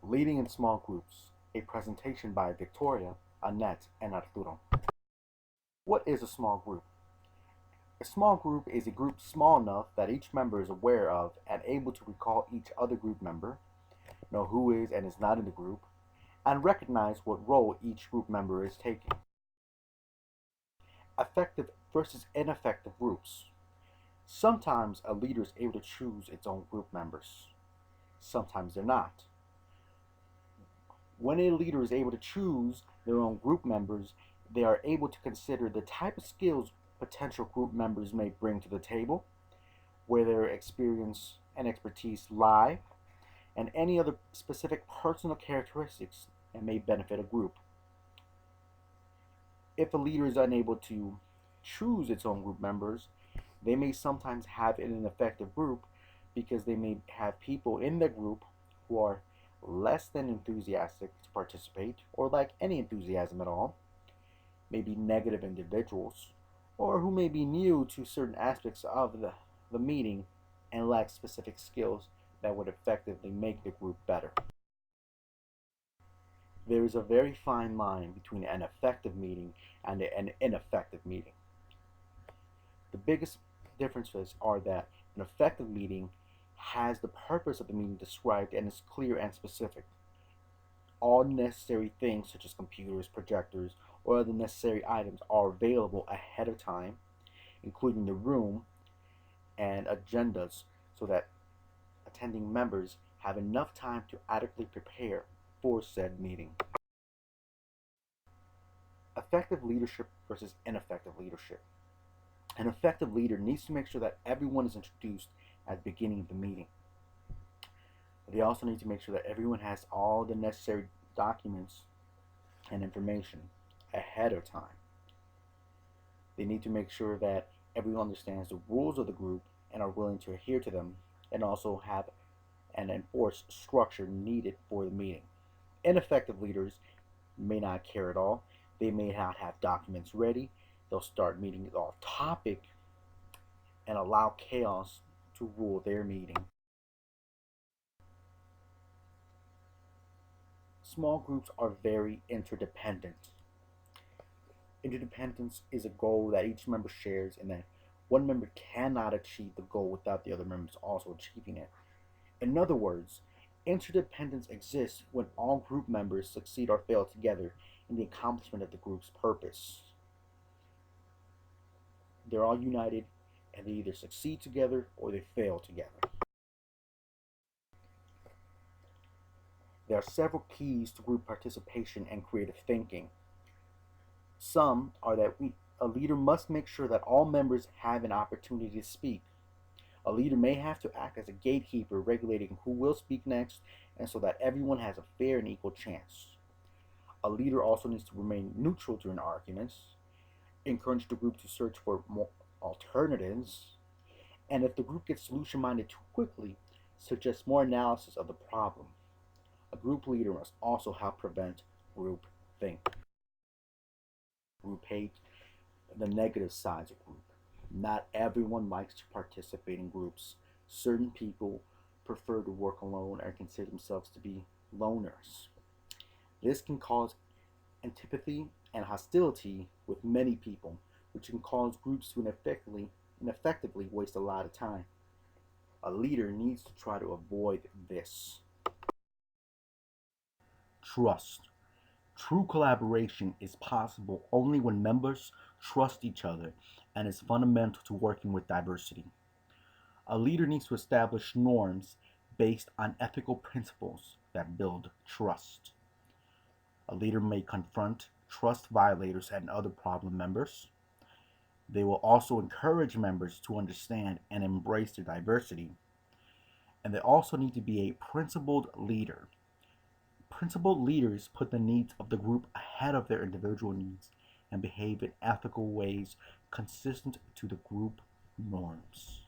Leading in Small Groups, a presentation by Victoria, Annette, and Arturo. What is a small group? A small group is a group small enough that each member is aware of and able to recall each other group member, know who is and is not in the group, and recognize what role each group member is taking. Effective versus ineffective groups. Sometimes a leader is able to choose its own group members. Sometimes they're not. When a leader is able to choose their own group members, they are able to consider the type of skills potential group members may bring to the table, where their experience and expertise lie, and any other specific personal characteristics that may benefit a group. If a leader is unable to choose its own group members, they may sometimes have an ineffective group because they may have people in the group who are less than enthusiastic to participate or lack any enthusiasm at all, may be negative individuals, or who may be new to certain aspects of the meeting and lack specific skills that would effectively make the group better. There is a very fine line between an effective meeting and an ineffective meeting. The biggest differences are that an effective meeting has the purpose of the meeting described and is clear and specific. All necessary things such as computers, projectors, or other necessary items are available ahead of time, including the room and agendas, so that attending members have enough time to adequately prepare for said meeting. Effective leadership versus ineffective leadership. An effective leader needs to make sure that everyone is introduced at the beginning of the meeting. They also need to make sure that everyone has all the necessary documents and information ahead of time. They need to make sure that everyone understands the rules of the group and are willing to adhere to them, and also have an enforced structure needed for the meeting. Ineffective leaders may not care at all. They may not have documents ready. They'll start meetings off topic and allow chaos to rule their meeting. Small groups are very interdependent. Interdependence is a goal that each member shares, and that one member cannot achieve the goal without the other members also achieving it. In other words, interdependence exists when all group members succeed or fail together in the accomplishment of the group's purpose. They're all united, and they either succeed together or they fail together. There are several keys to group participation and creative thinking. Some are that a leader must make sure that all members have an opportunity to speak. A leader may have to act as a gatekeeper, regulating who will speak next, and so that everyone has a fair and equal chance. A leader also needs to remain neutral during arguments, encourage the group to search for more alternatives, and if the group gets solution minded too quickly, suggest more analysis of the problem. A group leader must also help prevent group think, group hate, the negative sides of group. Not everyone likes to participate in groups. Certain people prefer to work alone or consider themselves to be loners. This can cause antipathy and hostility with many people, which can cause groups to ineffectively waste a lot of time. A leader needs to try to avoid this. Trust. True collaboration is possible only when members trust each other and is fundamental to working with diversity. A leader needs to establish norms based on ethical principles that build trust. A leader may confront trust violators and other problem members. They will also encourage members to understand and embrace their diversity. And they also need to be a principled leader. Principled leaders put the needs of the group ahead of their individual needs and behave in ethical ways consistent to the group norms.